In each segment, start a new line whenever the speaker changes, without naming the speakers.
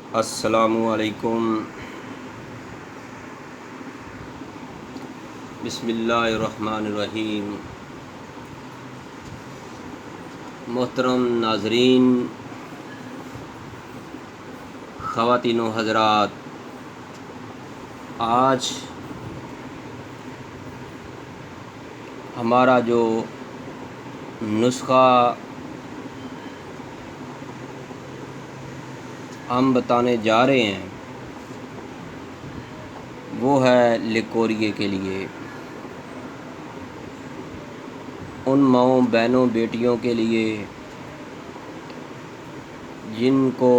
السلام علیکم۔ بسم اللہ الرحمن الرحیم۔ محترم ناظرین، خواتین و حضرات، آج ہمارا جو نسخہ ہم بتانے جا رہے ہیں وہ ہے لیکوریے کے لیے، ان ماؤں بہنوں بیٹیوں کے لیے جن کو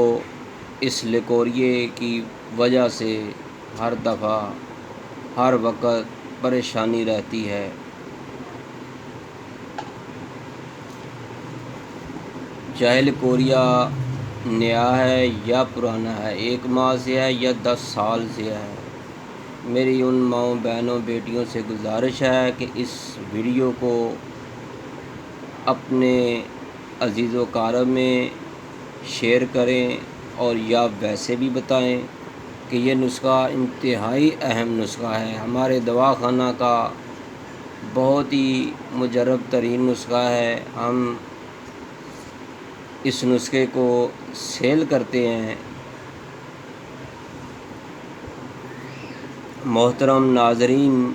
اس لیکوریے کی وجہ سے ہر دفعہ ہر وقت پریشانی رہتی ہے۔ چاہے لیکوریا نیا ہے یا پرانا ہے، 1 ماہ سے ہے یا 10 سال سے ہے، میری ان ماؤں بہنوں بیٹیوں سے گزارش ہے کہ اس ویڈیو کو اپنے عزیز و اقارب میں شیئر کریں اور یا ویسے بھی بتائیں کہ یہ نسخہ انتہائی اہم نسخہ ہے، ہمارے دواخانہ کا بہت ہی مجرب ترین نسخہ ہے۔ ہم اس نسخے کو سیل کرتے ہیں۔ محترم ناظرین،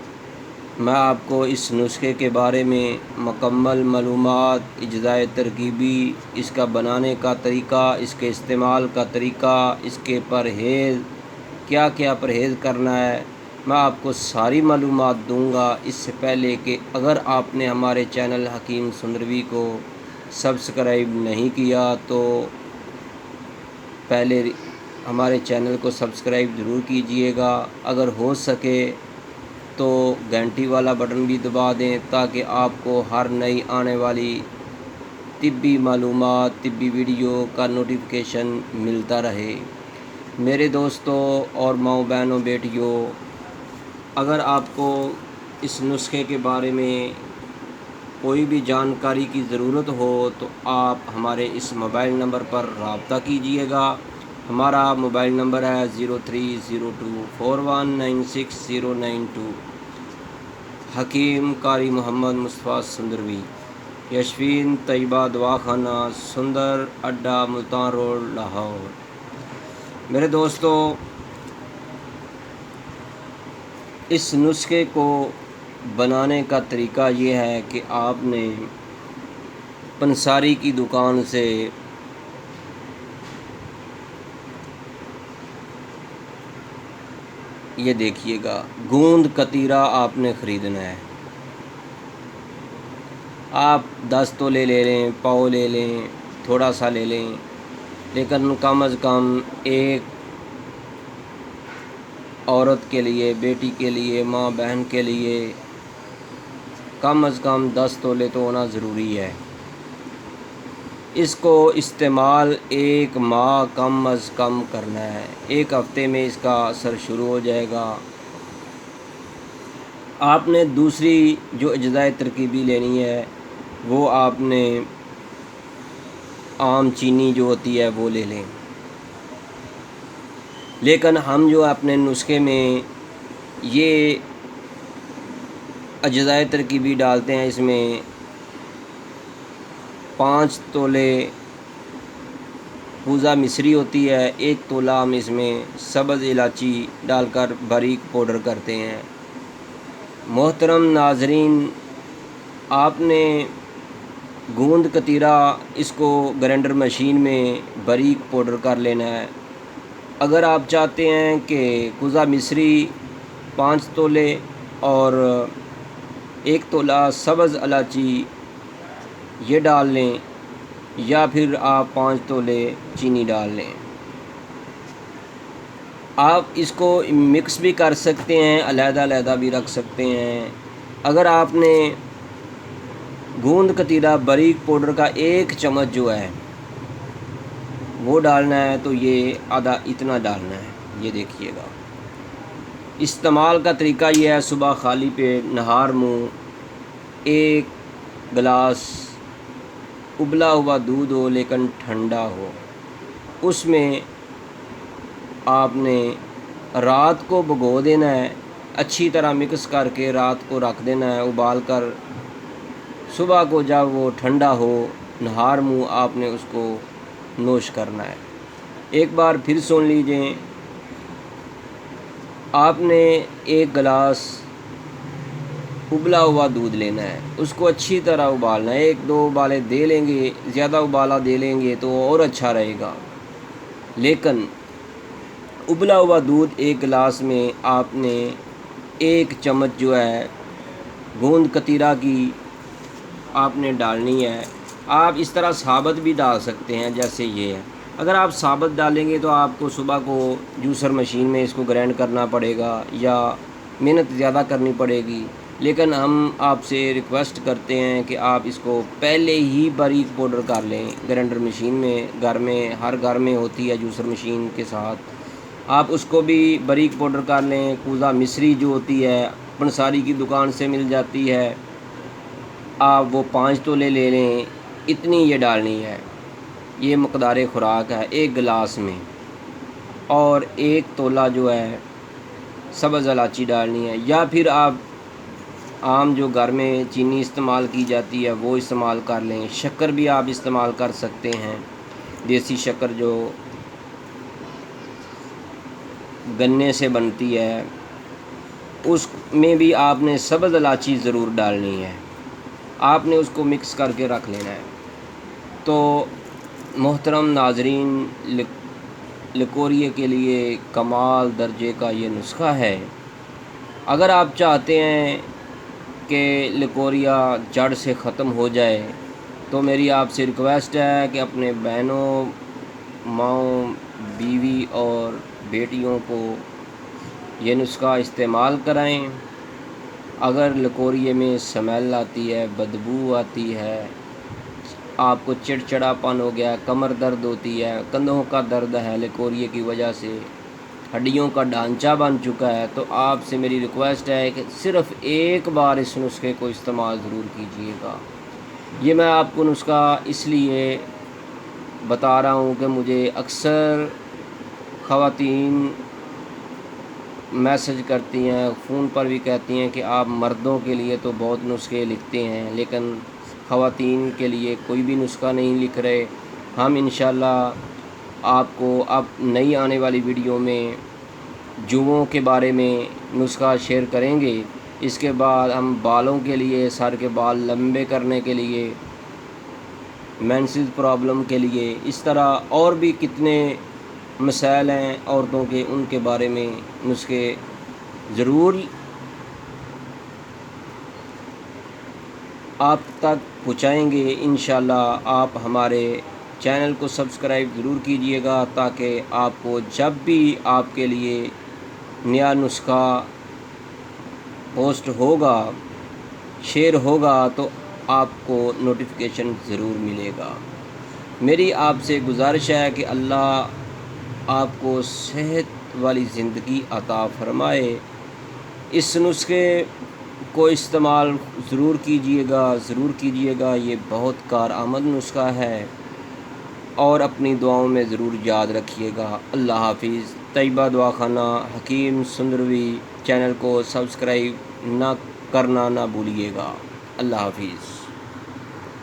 میں آپ کو اس نسخے کے بارے میں مکمل معلومات، اجزائے ترکیبی، اس کا بنانے کا طریقہ، اس کے استعمال کا طریقہ، اس کے پرہیز، کیا کیا پرہیز کرنا ہے، میں آپ کو ساری معلومات دوں گا۔ اس سے پہلے کہ اگر آپ نے ہمارے چینل حکیم سندروی کو سبسکرائب نہیں کیا تو پہلے ہمارے چینل کو سبسکرائب ضرور کیجئے گا، اگر ہو سکے تو گھنٹی والا بٹن بھی دبا دیں تاکہ آپ کو ہر نئی آنے والی طبی معلومات، طبی ویڈیو کا نوٹیفیکیشن ملتا رہے۔ میرے دوستوں اور ماؤں بہنوں بیٹیوں، اگر آپ کو اس نسخے کے بارے میں کوئی بھی جانکاری کی ضرورت ہو تو آپ ہمارے اس موبائل نمبر پر رابطہ کیجئے گا۔ ہمارا موبائل نمبر ہے 0302419692۔ حکیم قاری محمد مصطفیٰ سندروی، یشفین طیبہ دواخانہ، سندر اڈا، ملتان روڈ، لاہور۔ میرے دوستو، اس نسخے کو بنانے کا طریقہ یہ ہے کہ آپ نے پنساری کی دکان سے یہ دیکھیے گا، گوند کتیرا آپ نے خریدنا ہے۔ آپ 10 تولے لے لیں، پاؤ لے لیں، تھوڑا سا لے لیں، لیکن کم از کم ایک عورت کے لیے، بیٹی کے لیے، ماں بہن کے لیے کم از کم 10 تولے تو ہونا ضروری ہے۔ اس کو استعمال 1 ماہ کم از کم کرنا ہے، 1 ہفتے میں اس کا اثر شروع ہو جائے گا۔ آپ نے دوسری جو اجزائے ترکیبی لینی ہے وہ آپ نے عام چینی جو ہوتی ہے وہ لے لیں، لیکن ہم جو اپنے نسخے میں یہ اجزائے ترکیبی ڈالتے ہیں، اس میں 5 تولے پوزا مصری ہوتی ہے، 1 تولہ ہم اس میں سبز الائچی ڈال کر باریک پاؤڈر کرتے ہیں۔ محترم ناظرین، آپ نے گوند کتیرا اس کو گرینڈر مشین میں باریک پاؤڈر کر لینا ہے۔ اگر آپ چاہتے ہیں کہ کوزہ مصری 5 تولے اور 1 تولہ سبز الائچی یہ ڈال لیں، یا پھر آپ 5 تولے چینی ڈال لیں۔ آپ اس کو مکس بھی کر سکتے ہیں، علیحدہ علیحدہ بھی رکھ سکتے ہیں۔ اگر آپ نے گوند کتیرا باریک پاؤڈر کا 1 چمچ جو ہے وہ ڈالنا ہے تو یہ آدھا اتنا ڈالنا ہے، یہ دیکھیے گا۔ استعمال کا طریقہ یہ ہے، صبح خالی پیٹ نہار منہ 1 گلاس ابلا ہوا دودھ ہو لیکن ٹھنڈا ہو، اس میں آپ نے رات کو بھگو دینا ہے، اچھی طرح مکس کر کے رات کو رکھ دینا ہے ابال کر، صبح کو جب وہ ٹھنڈا ہو نہار منہ آپ نے اس کو نوش کرنا ہے۔ ایک بار پھر سن لیجئے، آپ نے ایک گلاس ابلا ہوا دودھ لینا ہے، اس کو اچھی طرح ابالنا ہے، 1-2 ابالے دے لیں گے، زیادہ ابالا دے لیں گے تو اور اچھا رہے گا، لیکن ابلا ہوا دودھ ایک گلاس میں آپ نے 1 چمچ جو ہے گوند کتیرا کی آپ نے ڈالنی ہے۔ آپ اس طرح ثابت بھی ڈال سکتے ہیں جیسے یہ ہے، اگر آپ ثابت ڈالیں گے تو آپ کو صبح کو جوسر مشین میں اس کو گرائنڈ کرنا پڑے گا یا محنت زیادہ کرنی پڑے گی، لیکن ہم آپ سے ریکویسٹ کرتے ہیں کہ آپ اس کو پہلے ہی باریک پاؤڈر کر لیں گرائنڈر مشین میں، ہر گھر میں ہوتی ہے جوسر مشین کے ساتھ، آپ اس کو بھی باریک پاؤڈر کر لیں۔ کوزہ مصری جو ہوتی ہے پنساری کی دکان سے مل جاتی ہے، آپ وہ 5 تولے لے لیں، اتنی یہ ڈالنی ہے، یہ مقدار خوراک ہے 1 گلاس میں، اور 1 تولہ جو ہے سبز الائچی ڈالنی ہے، یا پھر آپ عام جو گھر میں چینی استعمال کی جاتی ہے وہ استعمال کر لیں، شکر بھی آپ استعمال کر سکتے ہیں، دیسی شکر جو گنے سے بنتی ہے، اس میں بھی آپ نے سبز الائچی ضرور ڈالنی ہے، آپ نے اس کو مکس کر کے رکھ لینا ہے۔ تو محترم ناظرین، لکوریے کے لیے کمال درجے کا یہ نسخہ ہے۔ اگر آپ چاہتے ہیں کہ لکوریا جڑ سے ختم ہو جائے تو میری آپ سے ریکویسٹ ہے کہ اپنے بہنوں، ماؤں، بیوی اور بیٹیوں کو یہ نسخہ استعمال کرائیں۔ اگر لکوریے میں سمیل آتی ہے، بدبو آتی ہے، آپ کو چڑچڑاپن ہو گیا، کمر درد ہوتی ہے، کندھوں کا درد ہے لکوریے کی وجہ سے، ہڈیوں کا ڈھانچہ بن چکا ہے، تو آپ سے میری ریکویسٹ ہے کہ صرف 1 بار اس نسخے کو استعمال ضرور کیجیے گا۔ یہ میں آپ کو نسخہ اس لیے بتا رہا ہوں کہ مجھے اکثر خواتین میسج کرتی ہیں، فون پر بھی کہتی ہیں کہ آپ مردوں کے لیے تو بہت نسخے لکھتے ہیں لیکن خواتین کے لیے کوئی بھی نسخہ نہیں لکھ رہے۔ ہم انشاءاللہ آپ کو اب نئی آنے والی ویڈیو میں جوؤں کے بارے میں نسخہ شیئر کریں گے۔ اس کے بعد ہم بالوں کے لیے، سر کے بال لمبے کرنے کے لیے، مینسز پرابلم کے لیے، اس طرح اور بھی کتنے مسائل ہیں عورتوں کے، ان کے بارے میں نسخے ضرور آپ تک پہنچائیں گے۔ انشاءاللہ آپ ہمارے چینل کو سبسکرائب ضرور کیجئے گا تاکہ آپ کو جب بھی آپ کے لیے نیا نسخہ پوسٹ ہوگا، شیئر ہوگا تو آپ کو نوٹیفیکیشن ضرور ملے گا۔ میری آپ سے گزارش ہے کہ اللہ آپ کو صحت والی زندگی عطا فرمائے۔ اس نسخے کو استعمال ضرور کیجئے گا، یہ بہت کارآمد نسخہ ہے، اور اپنی دعاؤں میں ضرور یاد رکھیے گا۔ اللہ حافظ۔ طیبہ دعاخانہ حکیم سندروی چینل کو سبسکرائب کرنا نہ بھولیے گا۔ اللہ حافظ۔